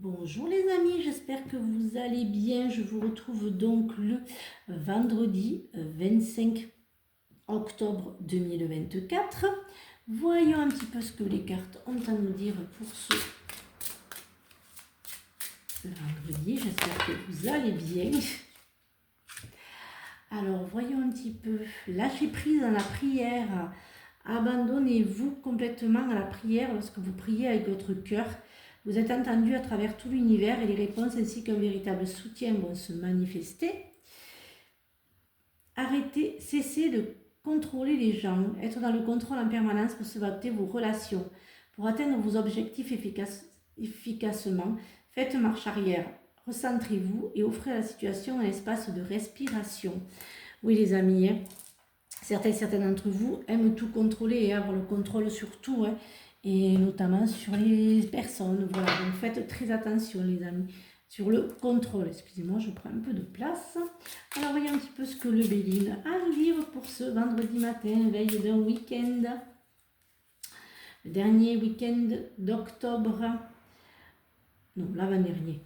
Bonjour les amis, j'espère que vous allez bien. Je vous retrouve donc le vendredi 25 octobre 2024. Voyons un petit peu ce que les cartes ont à nous dire pour ce vendredi. J'espère que vous allez bien. Alors voyons un petit peu. Lâchez prise dans la prière. Abandonnez-vous complètement à la prière lorsque vous priez avec votre cœur. Vous êtes entendu à travers tout l'univers et les réponses ainsi qu'un véritable soutien vont se manifester. Arrêtez, cessez de contrôler les gens. Être dans le contrôle en permanence pour s'adapter vos relations. Pour atteindre vos objectifs efficacement, faites marche arrière. Recentrez-vous et offrez à la situation un espace de respiration. Oui les amis, certains d'entre vous aiment tout contrôler et avoir le contrôle sur tout, et notamment sur les personnes. Voilà, donc faites très attention les amis sur le contrôle. Excusez-moi, je prends un peu de place. Alors voyons un petit peu ce que le Béline a à nous dire pour ce vendredi matin, veille d'un week-end. Le dernier week-end d'octobre. Non, l'avant-dernier.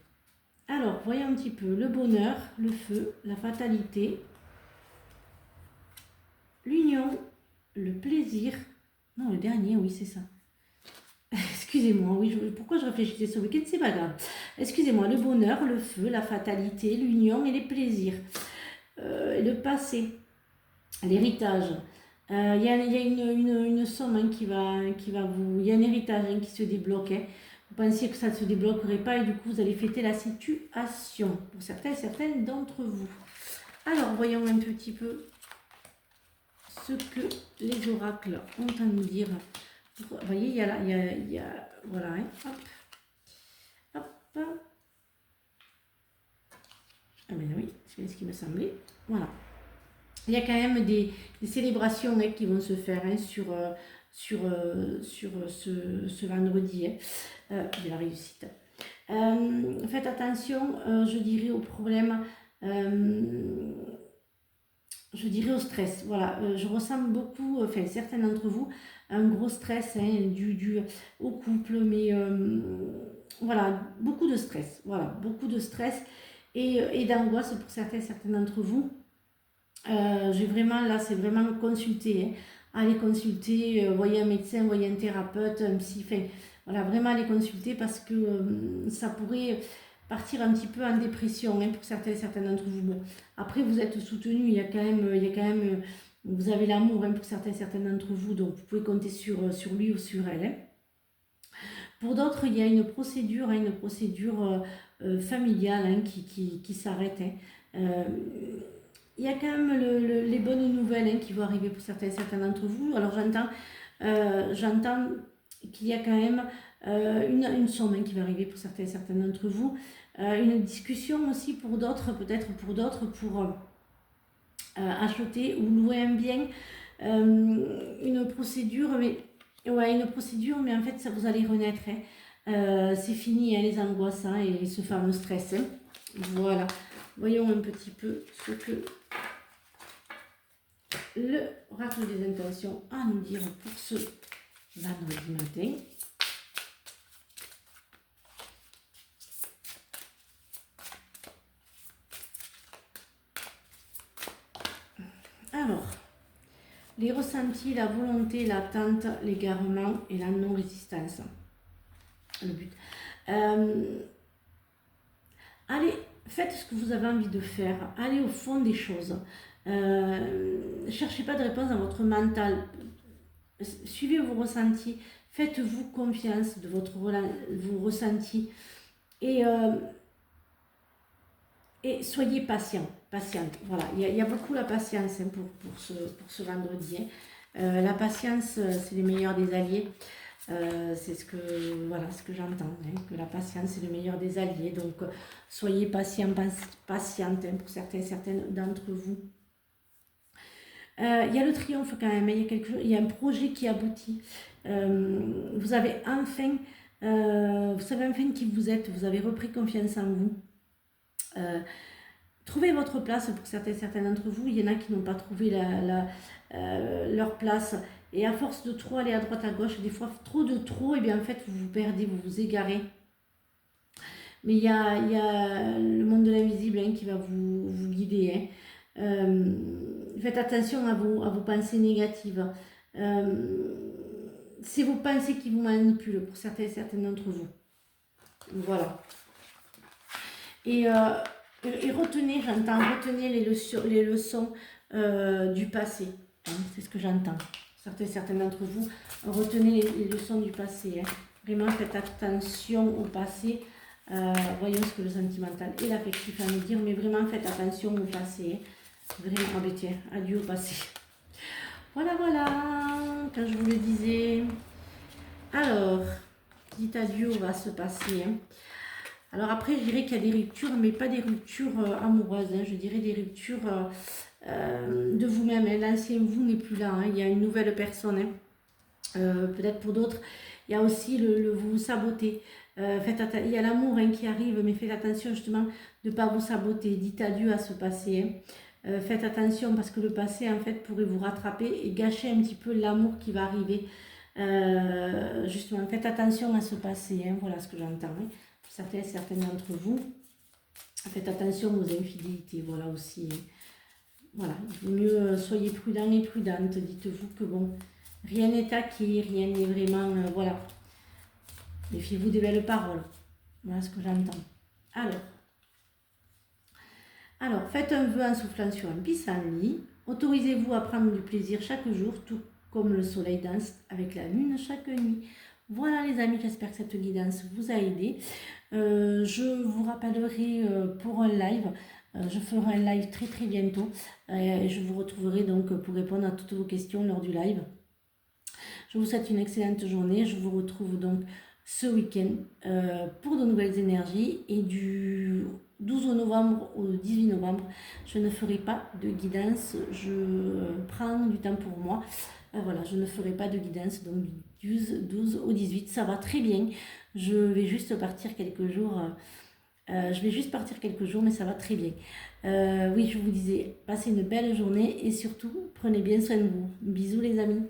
Alors, voyons un petit peu le bonheur, le feu, la fatalité, l'union, le plaisir. Non, le dernier, oui, c'est ça. Excusez-moi, oui, pourquoi je réfléchissais ce week-end, c'est pas grave. Excusez-moi, le bonheur, le feu, la fatalité, l'union et les plaisirs. Le passé, l'héritage. Il y a une somme qui va vous... Il y a un héritage qui se débloque. Vous pensiez que ça ne se débloquerait pas et du coup vous allez fêter la situation pour certaines d'entre vous. Alors voyons un petit peu ce que les oracles ont à nous dire. Vous voyez, il y a voilà, hop, hop. Ah ben oui, c'est ce qui me semblait. Voilà. Il y a quand même des célébrations qui vont se faire sur ce vendredi de la réussite. Faites attention, je dirais, aux problèmes, je dirais au stress. Voilà, je ressens beaucoup, enfin certains d'entre vous, un gros stress dû au couple, mais voilà, beaucoup de stress. Voilà, beaucoup de stress et d'angoisse pour certains d'entre vous. J'ai vraiment, là, c'est vraiment consulter. Allez consulter, voyez un médecin, voyez un thérapeute, un psy, enfin, voilà, vraiment aller consulter parce que ça pourrait partir un petit peu en dépression pour certains d'entre vous. Bon, après, vous êtes soutenu, il y a quand même, vous avez l'amour pour certains d'entre vous, donc vous pouvez compter sur lui ou sur elle. Pour d'autres, il y a une procédure familiale qui s'arrête. Il y a quand même les bonnes nouvelles qui vont arriver pour certains d'entre vous. Alors j'entends qu'il y a quand même une somme qui va arriver pour certains d'entre vous. Une discussion aussi pour d'autres, peut-être pour d'autres, pour acheter ou louer un bien. Une procédure, mais en fait, ça vous allez renaître. C'est fini les angoisses et ce fameux stress. Voilà. Voyons un petit peu ce que le oracle des intentions a à nous dire pour ce vendredi matin. Alors, les ressentis, la volonté, l'attente, l'égarement et la non-résistance. Le but. Allez, faites ce que vous avez envie de faire. Allez au fond des choses. Cherchez pas de réponse dans votre mental. Suivez vos ressentis. Faites-vous confiance de vos ressentis. Et soyez patiente. Voilà, il y a beaucoup la patience pour ce vendredi. La patience, c'est le meilleur des alliés. C'est ce que j'entends, que la patience c'est le meilleur des alliés. Donc soyez patiente pour certaines d'entre vous. Il y a le triomphe quand même, il y a un projet qui aboutit. Vous savez enfin qui vous êtes, vous avez repris confiance en vous. Trouvez votre place pour certains d'entre vous. Il y en a qui n'ont pas trouvé leur place. Et à force de trop aller à droite à gauche, des fois trop, et bien en fait vous vous perdez, vous vous égarez. Mais il y a le monde de l'invisible qui va vous guider. Faites attention à vos pensées négatives. C'est vos pensées qui vous manipulent pour certaines d'entre vous. Voilà. Et retenez, retenez les leçons du passé. Hein, c'est ce que j'entends. Certains d'entre vous, retenez les leçons du passé. Hein. Vraiment, faites attention au passé. Voyons ce que le sentimental et l'affectif à nous dire, mais vraiment, faites attention au passé. Hein. Vraiment, tiens, adieu au passé. Voilà, quand je vous le disais. Alors, petit adieu va se passer. Hein. Alors après, je dirais qu'il y a des ruptures, mais pas des ruptures amoureuses. Hein. Je dirais des ruptures de vous-même. Hein. L'ancien vous n'est plus là. Hein. Il y a une nouvelle personne. Hein. Peut-être pour d'autres, il y a aussi le vous saboter. Il y a l'amour qui arrive, mais faites attention justement de ne pas vous saboter. Dites adieu à ce passé. Hein. Faites attention parce que le passé, en fait, pourrait vous rattraper et gâcher un petit peu l'amour qui va arriver. Justement, faites attention à ce passé. Hein. Voilà ce que j'entends. Hein. Certaines d'entre vous, faites attention aux infidélités, voilà aussi. Voilà, il vaut mieux soyez prudents et prudentes. Dites-vous que bon, rien n'est acquis, rien n'est vraiment, voilà. Méfiez-vous des belles paroles. Voilà ce que j'entends. Alors, faites un vœu en soufflant sur un pissenlit. Autorisez-vous à prendre du plaisir chaque jour, tout comme le soleil danse avec la lune chaque nuit. Voilà les amis, j'espère que cette guidance vous a aidé. Je vous rappellerai pour un live, je ferai un live très très bientôt et je vous retrouverai donc pour répondre à toutes vos questions lors du live. Je vous souhaite une excellente journée, je vous retrouve donc ce week-end pour de nouvelles énergies et du 12 novembre au 18 novembre, je ne ferai pas de guidance, je prends du temps pour moi. Voilà, je ne ferai pas de guidance, donc du 12 au 18, ça va très bien. Je vais juste partir quelques jours, mais ça va très bien. Oui, je vous disais, passez une belle journée et surtout, prenez bien soin de vous. Bisous les amis.